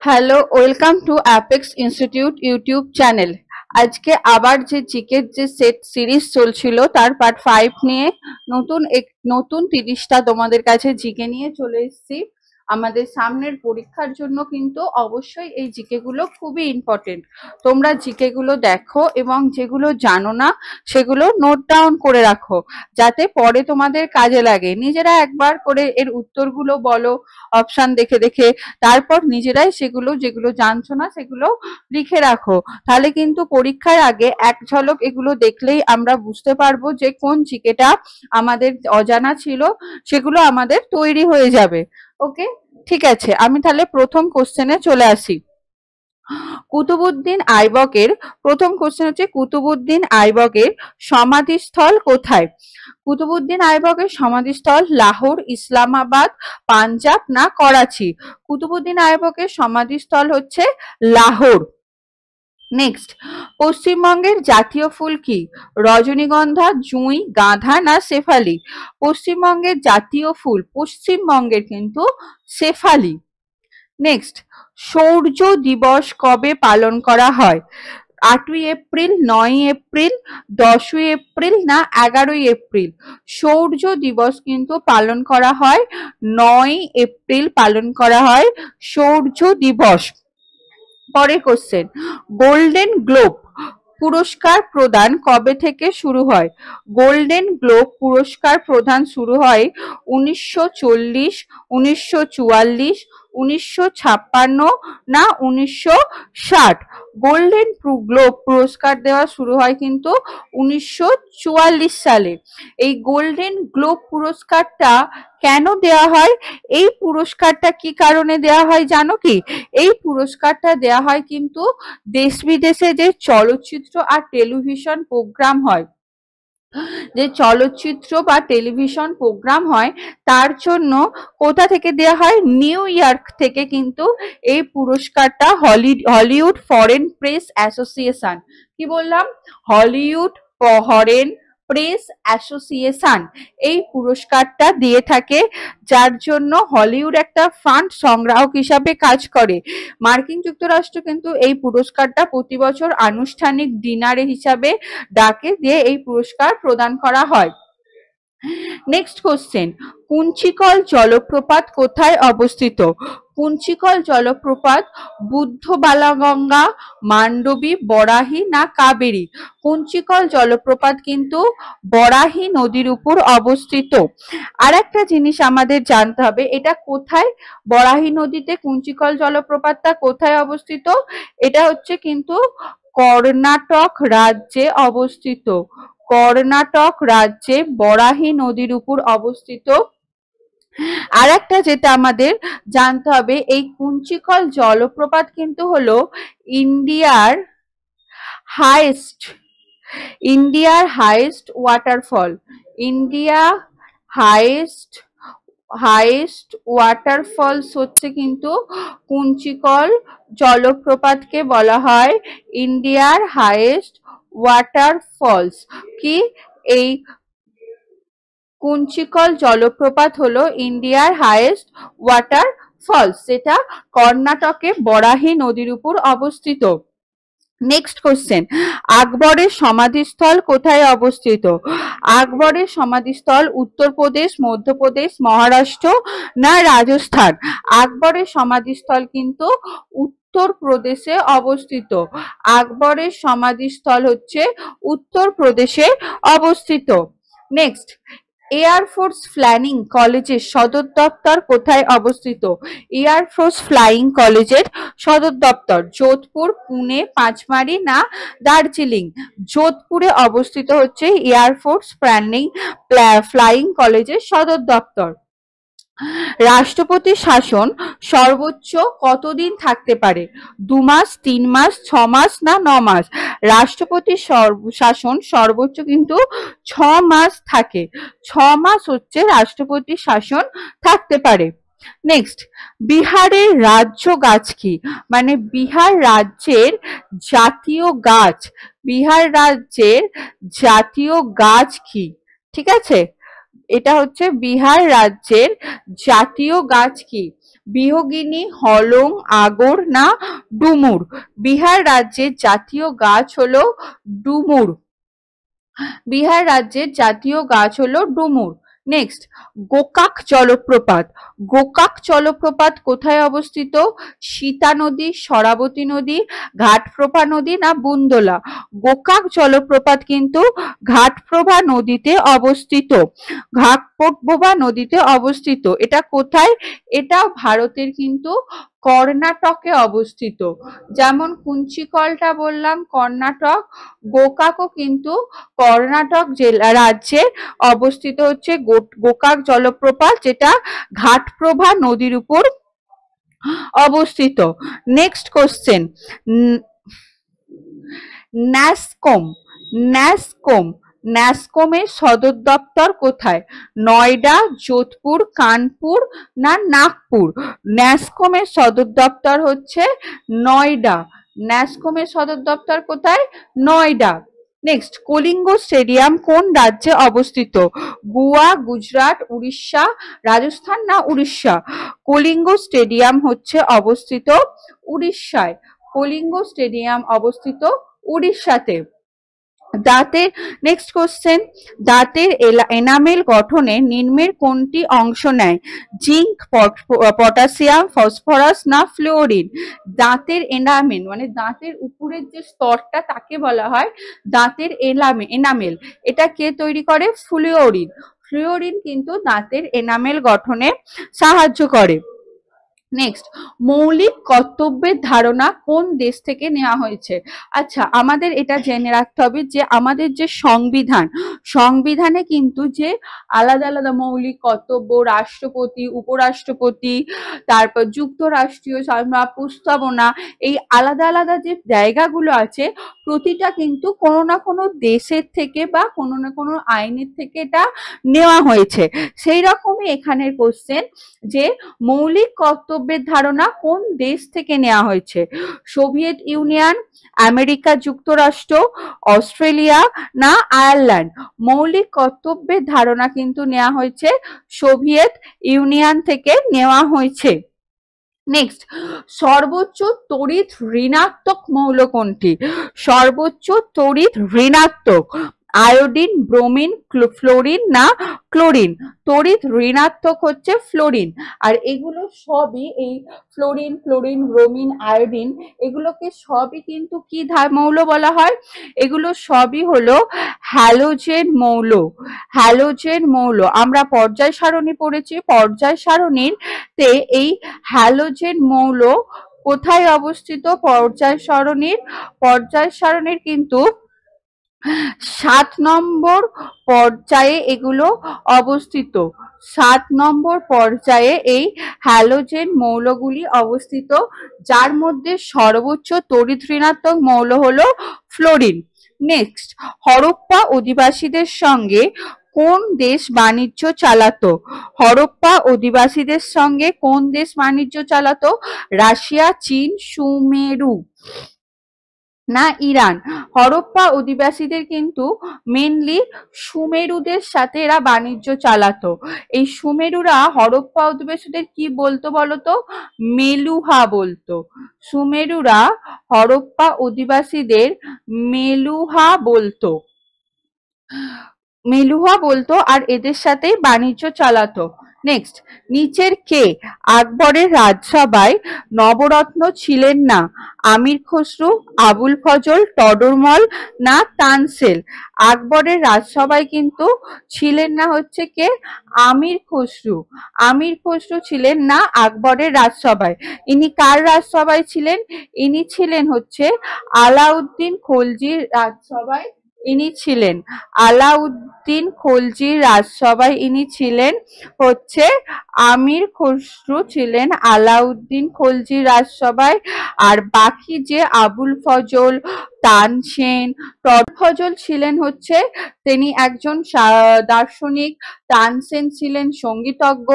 Hello, welcome to apex institute YouTube channel. আজকে আবার যে জিকের যে সেট সিরিজ চলছিল তার পার্ট 5 নিয়ে নতুন 30টা তোমাদের কাছে জিকে নিয়ে চলে এসেছি। আমাদের সামনের পরীক্ষার জন্য কিন্তু অবশ্যই এই জিকে গুলো খুবই ইম্পর্টেন্ট। তোমরা জিকে গুলো দেখো এবং যেগুলো জানো না সেগুলো নোট ডাউন করে রাখো, যাতে পরে তোমাদের কাজে লাগে। নিজেরা একবার করে এর উত্তরগুলো বলো অপশন দেখে দেখে, তারপর নিজেরাই সেগুলো যেগুলো জানছো না সেগুলো লিখে রাখো। তাহলে কিন্তু পরীক্ষার আগে এক ঝলক এগুলো দেখলেই আমরা বুঝতে পারবো যে কোন জিকেটা আমাদের অজানা ছিল, সেগুলো আমাদের তৈরি হয়ে যাবে। ওকে, ঠিক আছে, আমি তাহলে প্রথম কোশ্চেনে চলে আসি। কুতুবউদ্দিন আইবকের প্রথম কোশ্চেন হচ্ছে, কুতুবউদ্দিন আইবকের সমাধিস্থল কোথায়? কুতুবউদ্দিন আইবকের সমাধিস্থল লাহোর, ইসলামাবাদ, পাঞ্জাব না করাচি? কুতুবউদ্দিন আইবকের সমাধিস্থল হচ্ছে লাহোর। নেক্সট, পশ্চিমবঙ্গের জাতীয় ফুল কি? রজনীগন্ধা, জুঁই, গাঁধা না শেফালি? পশ্চিমবঙ্গের জাতীয় ফুল পশ্চিমবঙ্গের কিন্তু শেফালি। নেক্সট, শৌর্য দিবস কবে পালন করা হয়? 8ই এপ্রিল, 9ই এপ্রিল, 10ই এপ্রিল না 11ই এপ্রিল? শৌর্য দিবস কিন্তু পালন করা হয় 9ই এপ্রিল পালন করা হয় শৌর্য দিবস। পরের কোশ্চেন, গোল্ডেন গ্লোব পুরস্কার প্রদান কবে থেকে শুরু হয়? গোল্ডেন গ্লোব পুরস্কার প্রদান শুরু হয় 1940, 1944, 1956 না 1960? গোল্ডেন গ্লোব পুরস্কার দেওয়া শুরু হয় কিন্তু 1944 সালে। এই গোল্ডেন গ্লোব পুরস্কারটা কেন দেওয়া হয়? এই পুরস্কারটা কি কারণে দেওয়া হয় জানো কি? এই পুরস্কারটা দেওয়া হয় কিন্তু দেশ বিদেশে যে চলচ্চিত্র আর টেলিভিশন প্রোগ্রাম হয়, যে চলচ্চিত্র বা টেলিভিশন প্রোগ্রাম হয় তার জন্য কোথা থেকে দেওয়া হয়? নিউ ইয়র্ক থেকে কিন্তু এই পুরস্কারটা হলিউড ফরেন প্রেস অ্যাসোসিয়েশন, কি বললাম? হলিউড ফরেন প্রেস অ্যাসোসিয়েশন এই পুরস্কারটা দিয়ে থাকে, যার জন্য হলিউড একটা ফান্ড সংগ্রাহক হিসাবে কাজ করে। মার্কিন যুক্তরাষ্ট্র কিন্তু এই পুরস্কারটা প্রতি বছর আনুষ্ঠানিক ডিনারে হিসাবে ডাকে, দিয়ে এই পুরস্কার প্রদান করা হয়। নেক্সট কোশ্চেন, কুঞ্চিকল জলপ্রপাত কোথায় অবস্থিত? কুঞ্চিকল জলপ্রপাত বুদ্ধবালাগঙ্গা, মান্ডবী, বরাহি না কাবেরী? কুঞ্চিকল জলপ্রপাত কিন্তু বরাহি নদীর উপর অবস্থিত। আর একটা জিনিস আমাদের জানতে হবে, এটা কোথায়? বরাহি নদীতে কুঞ্চিকল জলপ্রপাতটা কোথায় অবস্থিত? এটা হচ্ছে কিন্তু কর্ণাটক রাজ্যে অবস্থিত। কর্ণাটক রাজ্যে বরাহি নদীর উপর অবস্থিত। আর একটা যেটা আমাদের জানতে হবে, এই কুঞ্চিকল জলপ্রপাত কিন্তু হলো ইন্ডিয়ার highest waterfall. India highest waterfalls হচ্ছে কিন্তু কুঞ্চিকল জলপ্রপাতকে বলা হয় ইন্ডিয়ার হাইয়েস্ট ওয়াটারফলস। কি? এই কুঞ্চিকল জলপ্রপাত হলো ইন্ডিয়ার হাইয়েস্ট ওয়াটারফলস, যেটা কর্ণাটকে বরাহি নদীর উপর অবস্থিত। নেক্সট কোশ্চেন, আকবরের সমাধিস্থল কোথায় অবস্থিত? আকবরের সমাধিস্থল উত্তরপ্রদেশ, মধ্যপ্রদেশ, মহারাষ্ট্র না রাজস্থান? আকবরের সমাধিস্থল কিন্তু উত্তরপ্রদেশে অবস্থিত। আকবরের সমাধিস্থল হচ্ছে উত্তরপ্রদেশে অবস্থিত। নেক্সট, এয়ারফোর্স ফ্লাইং কলেজের সদর দপ্তর কোথায় অবস্থিত? এয়ারফোর্স ফ্লাইং কলেজের সদর দপ্তর যোধপুর, পুনে, পাঁচমারি না দার্জিলিং? যোধপুরে অবস্থিত হচ্ছে এয়ারফোর্স ফ্লাইং কলেজের সদর দপ্তর। রাষ্ট্রপতির শাসন সর্বোচ্চ কতদিন থাকতে পারে? 2 মাস, 3 মাস, 6 মাস না 9 মাস? রাষ্ট্রপতির শাসন সর্বোচ্চ কিন্তু 6 মাস থাকে। 6 মাস হচ্ছে রাষ্ট্রপতির শাসন থাকতে পারে। নেক্সট, বিহারের রাজ্য গাছ কি? মানে বিহার রাজ্যের জাতীয় গাছ, বিহার রাজ্যের জাতীয় গাছ কি? ঠিক আছে, এটা হচ্ছে বিহার রাজ্যের জাতীয় গাছ কি? বিহগিনী, হলং, আগর না ডুমুর? বিহার রাজ্যের জাতীয় গাছ হলো ডুমুর। বিহার রাজ্যের জাতীয় গাছ হলো ডুমুর। নেক্সট, গোকাক জলপ্রপাত। গোকাক জলপ্রপাত কোথায় অবস্থিত? সীতা নদী, শরাবতী নদী, ঘাটপ্রভা নদী না বুন্দোলা? গোকাক জলপ্রপাত কিন্তু ঘাটপ্রভা নদীতে অবস্থিত। ঘাটপ্রভা নদীতে অবস্থিত। এটা কোথায়? এটা ভারতের কিন্তু কর্ণাটকে অবস্থিত। যেমন কুঞ্চিকলটা বললাম কর্ণাটক, গোকাকও কিন্তু কর্ণাটক জেলা রাজ্যে অবস্থিত হচ্ছে গোকাক জলপ্রপাত, যেটা ঘাটপ্রভা নদীর উপর অবস্থিত। Next question, NASSCOM. ন্যাসকম, ন্যাসকমের সদর দপ্তর কোথায়? নয়ডা, যোধপুর, কানপুর না নাগপুর? ন্যাসকমের সদর দপ্তর হচ্ছে নয়ডা। ন্যাসকমের সদর দপ্তর কোথায়? নয়ডা। নেক্সট, কলিঙ্গ স্টেডিয়াম কোন রাজ্যে অবস্থিত? গোয়া, গুজরাট, উড়িষ্যা, রাজস্থান না উড়িষ্যা? কলিঙ্গ স্টেডিয়াম হচ্ছে অবস্থিত উড়িষ্যায়। কলিঙ্গ স্টেডিয়াম অবস্থিত উড়িষ্যাতে। দাঁতের, নেক্সট কোশ্চেন, দাঁতের এনামেল গঠনে নিম্নের কোনটি অংশ নেয়? জিঙ্ক, পটাশিয়াম, ফসফরাস না ফ্লোরিন? দাঁতের এনামেল মানে দাঁতের উপরের যে স্তরটা তাকে বলা হয় দাঁতের এনামেল। এটা কে তৈরি করে? ফ্লোরিন। ফ্লোরিন কিন্তু দাঁতের এনামেল গঠনে সাহায্য করে। নেক্সট, মৌলিক কর্তব্যের ধারণা কোন দেশ থেকে নেওয়া হয়েছে? আচ্ছা, আমাদের এটা জেনে রাখতে হবে যে আমাদের যে সংবিধানে কিন্তু যে আলাদা আলাদা মৌলিক কর্তব্য, রাষ্ট্রপতি, উপরাষ্ট্রপতি, তারপর যুক্তরাষ্ট্রীয় প্রস্তাবনা, এই আলাদা আলাদা যে জায়গাগুলো আছে প্রতিটা কিন্তু কোনো না কোনো দেশের থেকে বা কোনো না কোনো আইনের থেকে এটা নেওয়া হয়েছে। সেই রকমই এখানের কোশ্চেন যে মৌলিক কর্তব্যের ধারণা কোন দেশ থেকে নেওয়া হয়েছে? সোভিয়েত ইউনিয়ন, আমেরিকা যুক্তরাষ্ট্র, অস্ট্রেলিয়া না আয়ারল্যান্ড? মৌলিক কর্তব্যের ধারণা কিন্তু নেওয়া হয়েছে সোভিয়েত ইউনিয়ন থেকে নেওয়া হয়েছে। নেক্সট, সর্বোচ্চ তড়িৎ ঋণাত্মক মৌল কোনটি? সর্বোচ্চ তড়িৎ ঋণাত্মক আয়োডিন, ব্রোমিন, ফ্লোরিন না ক্লোরিন? তড়িৎ ঋণাত্মক হচ্ছে ফ্লোরিন। আর এগুলো সবই, এই ফ্লোরিন, ক্লোরিন, ব্রোমিন, আয়োডিন, এগুলোকে সবই কিন্তু কি মৌল বলা হয়? এগুলো সবই হলো হ্যালোজেন মৌল। হ্যালোজেন মৌল। আমরা পর্যায় সারণী পড়েছি, পর্যায় সারণীর তে এই হ্যালোজেন মৌল কোথায় অবস্থিত? পর্যায় সারণীর কিন্তু 7 নম্বর পর্যায়ে এগুলো অবস্থিত। 7 নম্বর পর্যায়ে এই হ্যালোজেন মৌলগুলি অবস্থিত, যার মধ্যে সর্বোচ্চ তড়িৎ ঋণাত্মক মৌল হলো ফ্লোরিন। নেক্সট, হরপ্পা অধিবাসীদের সঙ্গে কোন দেশ বাণিজ্য চালাতো? হরপ্পা অধিবাসীদের সঙ্গে কোন দেশ বাণিজ্য চালাতো? রাশিয়া, চীন, সুমেরু না ইরান? হরপ্পা অধিবাসীদের কিন্তু মেনলি সুমেরুদের সাথে এরা বাণিজ্য চালাতো। এই সুমেরুরা হরপ্পা অধিবাসীদের কি বলতো বলতো? মেলুহা বলতো। সুমেরুরা হরপ্পা অধিবাসীদের মেলুহা বলতো। আর এদের সাথে বাণিজ্য চালাতো। নেক্সট, নিচের কে আকবরের রাজসভায় নবরত্ন ছিলেন না? আমির খসরু, আবুল ফজল, টডরমল না তানসেল? আকবরের রাজসভায় কিন্তু ছিলেন না হচ্ছে কে? আমির খসরু। আমির খসরু ছিলেন না আকবরের রাজসভায়। ইনি কার রাজসভায় ছিলেন? ইনি ছিলেন হচ্ছে আলাউদ্দিন খলজির রাজসভায়। ইনি ছিলেন আলাউদ্দিন খলজির রাজসভায়। ইনি ছিলেন হচ্ছে আমির খসরু ছিলেন আলাউদ্দিন খলজির রাজসভায়। আর বাকি যে আবুল ফজল, তানসেন, ফজল ছিলেন হচ্ছে তিনি একজন দার্শনিক, তানসেন ছিলেন সঙ্গীতজ্ঞ,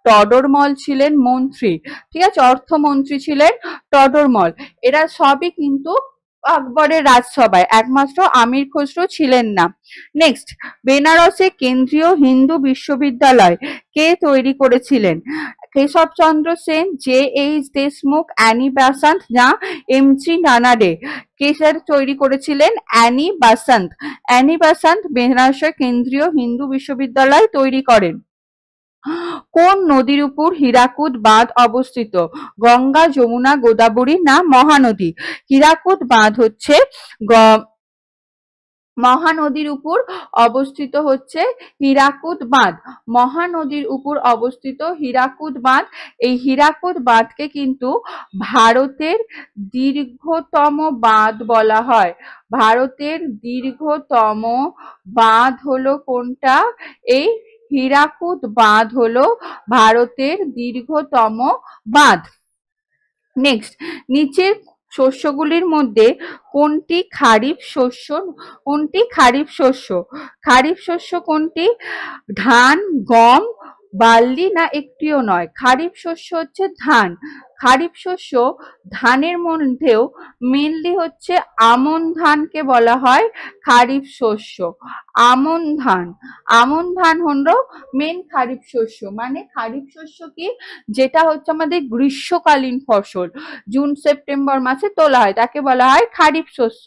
টডরমল ছিলেন মন্ত্রী। ঠিক আছে, অর্থমন্ত্রী ছিলেন টডরমল। এরা সবই কিন্তু আকবরের রাজসভায়, একমাত্র আমির খসরু ছিলেন না। নেক্সট, বেনারসে কেন্দ্রীয় হিন্দু বিশ্ববিদ্যালয় কে তৈরি করেছিলেন? Keshab Chandra Sen, JH Deshmukh, Annie Besant না MG নানাডে? কে স্যার তৈরি করেছিলেন? Annie Besant. অ্যানি বেসান্ত বেনারসে কেন্দ্রীয় হিন্দু বিশ্ববিদ্যালয় তৈরি করেন। কোন নদীর উপর হীরাকুদ বাঁধ অবস্থিত? গঙ্গা, যমুনা, গোদাবরী না মহানদী? হীরাকুদ বাঁধ হচ্ছে মহানদীর উপর অবস্থিত হচ্ছে হীরাকুদ বাঁধ। মহানদীর উপর অবস্থিত হীরাকুদ বাঁধ। এই হীরাকুদ বাঁধকে কিন্তু ভারতের দীর্ঘতম বাঁধ বলা হয়। ভারতের দীর্ঘতম বাঁধ হলো কোনটা? এই হীরাকুদ বাঁধ হলো ভারতের দীর্ঘতম বাঁধ। নেক্সট, নিচের শস্যগুলির মধ্যে কোনটি খারিফ শস্য? কোনটি খারিফ শস্য? খারিফ শস্য কোনটি? ধান, গম, বার্লি না একটিও নয়? খারিফ শস্য হচ্ছে ধান। খারিফ শস্য ধানের মধ্যেও মেনলি হচ্ছে আমন ধানকে বলা হয় খারিফ শস্য। আমন ধান, আমন ধান হলো মেন খারিফ শস্য। মানে খারিফ শস্য কি? যেটা হচ্ছে আমাদের গ্রীষ্মকালীন ফসল, জুন সেপ্টেম্বর মাসে তোলা হয়, তাকে বলা হয় খারিফ শস্য।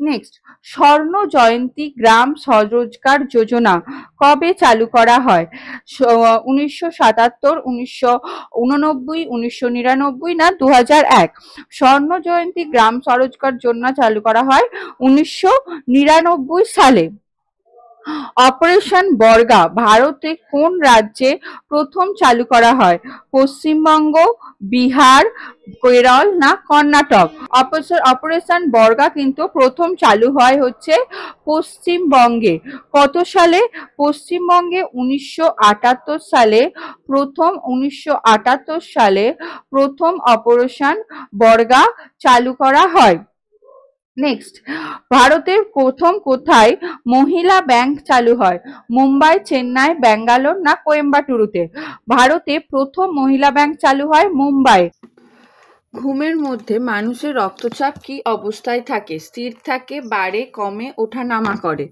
নেক্সট, স্বর্ণ জয়ন্তী গ্রাম স্বরোজগার যোজনা কবে চালু করা হয়? 1977, 1989, 1999 না 2001? স্বর্ণ জয়ন্তী গ্রাম স্বরোজগার যোজনা চালু করা হয় 1999 সালে। অপারেশন বর্গা ভারতে কোন রাজ্যে প্রথম চালু করা হয়? পশ্চিমবঙ্গ, বিহার, কেরল না কর্ণাটক? অপারেশন বর্গা কিন্তু প্রথম চালু হয় হচ্ছে পশ্চিমবঙ্গে। কত সালে? পশ্চিমবঙ্গে 1978 সালে প্রথম 1978 সালে প্রথম অপারেশন বর্গা চালু করা হয়। নেক্সট, ভারতের প্রথম কোথায় মহিলা ব্যাংক চালু হয়? মুম্বাই, চেন্নাই, ব্যাঙ্গালোর না কোয়েম্বাটুরুতে? ভারতে প্রথম মহিলা ব্যাংক চালু হয় মুম্বাই। ঘুমের মধ্যে মানুষের রক্তচাপ কি অবস্থায় থাকে? স্থির থাকে, বাড়ে, কমে, ওঠানামা করে?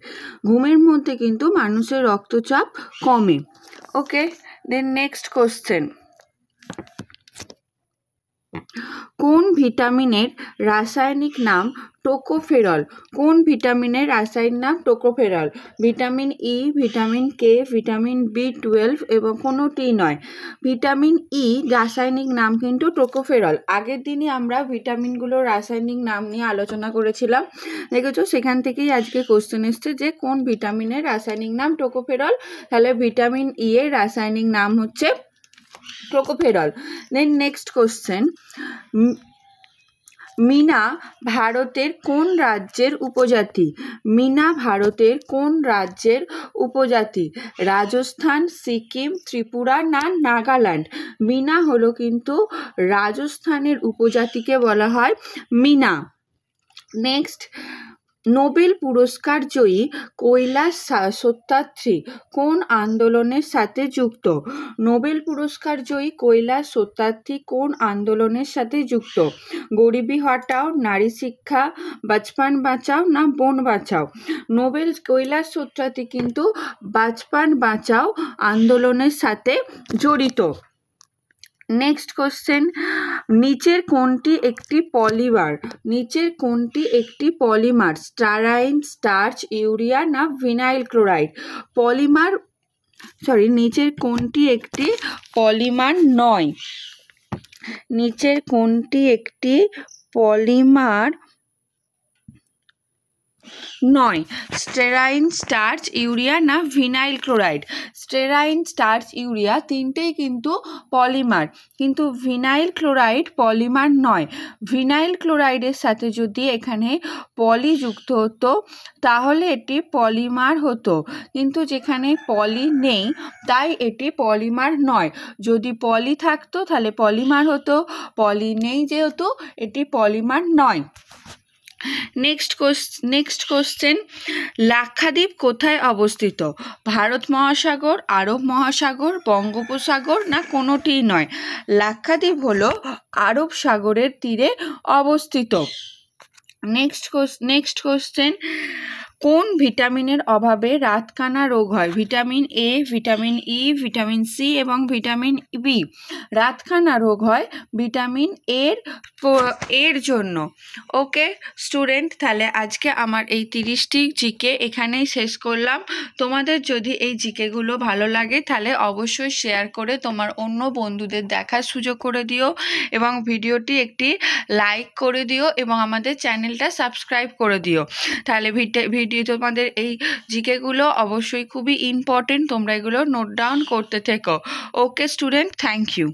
ঘুমের মধ্যে কিন্তু মানুষের রক্তচাপ কমে। ওকে, দেন নেক্সট কোশ্চেন, কোন ভিটামিনের রাসায়নিক নাম টোকোফেরল? কোন ভিটামিনের রাসায়নিক নাম tocopherol? Vitamin E, vitamin K, vitamin B12 এবং কোনোটি নয়। ভিটামিন ই রাসায়নিক নাম কিন্তু টোকোফেরল। আগের দিনই আমরা ভিটামিনগুলোর রাসায়নিক নাম নিয়ে আলোচনা করেছিলাম, দেখেছো? সেখান থেকেই আজকে কোশ্চেন এসছে যে কোন ভিটামিনের রাসায়নিক নাম টোকোফেরল। তাহলে ভিটামিন ই এর রাসায়নিক নাম হচ্ছে tocopherol. Then next question, Meena ভারতের কোন রাজ্যের উপজাতি? মিনা ভারতের কোন রাজ্যের উপজাতি? রাজস্থান, সিকিম, ত্রিপুরা না নাগাল্যান্ড? মিনা হলো কিন্তু রাজস্থানের উপজাতিকে বলা হয় মিনা। নেক্সট, নোবেল পুরস্কার জয়ী কৈলাস সত্যার্থী কোন আন্দোলনের সাথে যুক্ত? নোবেল পুরস্কার জয়ী কৈলাস সত্যার্থী কোন আন্দোলনের সাথে যুক্ত? গরিবি হটাও, নারী শিক্ষা, বাচপান বাঁচাও না বন বাঁচাও? নোবেল কৈলাস সত্যার্থী কিন্তু বাচপান বাঁচাও আন্দোলনের সাথে জড়িত। নেক্সট কোশ্চেন, নিচের কোনটি একটি পলিমার? নিচের কোনটি একটি পলিমার? স্টারাইন, স্টার্চ, ইউরিয়া না ভিনাইল ক্লোরাইড? পলিমার, নিচের কোনটি একটি পলিমার নয়? নিচের কোনটি একটি পলিমার নয়? স্টেরাইন, স্টার্চ, ইউরিয়া না ভিনাইল ক্লোরাইড? স্টেরাইন, স্টার্চ, ইউরিয়া তিনটেই কিন্তু পলিমার, কিন্তু ভিনাইল ক্লোরাইড পলিমার নয়। ভিনাইল ক্লোরাইডের সাথে যদি এখানে পলি যুক্ত হতো তাহলে এটি পলিমার হতো, কিন্তু যেখানে পলি নেই তাই এটি পলিমার নয়। যদি পলি থাকতো তাহলে পলিমার হতো, পলি নেই যেহেতু এটি পলিমার নয়। নেক্সট কোশ্চেন, লাক্ষাদ্বীপ কোথায় অবস্থিত? ভারত মহাসাগর, আরব মহাসাগর, বঙ্গোপসাগর না কোনোটিই নয়? লাক্ষাদ্বীপ হলো আরব সাগরের তীরে অবস্থিত। নেক্সট কোশ্চেন, কোন ভিটামিনের অভাবে রাতকানা রোগ হয়? Vitamin A, vitamin E, vitamin C এবং ভিটামিন বি। রাতকানা রোগ হয় ভিটামিন এর জন্য। ওকে স্টুডেন্ট, তাহলে আজকে আমার এই 30টি জিকে এখানেই শেষ করলাম। তোমাদের যদি এই জিকেগুলো ভালো লাগে তাহলে অবশ্যই শেয়ার করে তোমার অন্য বন্ধুদের দেখার সুযোগ করে দিও এবং ভিডিওটি একটি লাইক করে দিও এবং আমাদের চ্যানেলটা সাবস্ক্রাইব করে দিও। তাহলে ভিডিও তোমাদের এই জিকেগুলো অবশ্যই খুবই ইম্পর্টেন্ট, তোমরা এগুলো নোট ডাউন করতে থেকো। Okay student, thank you.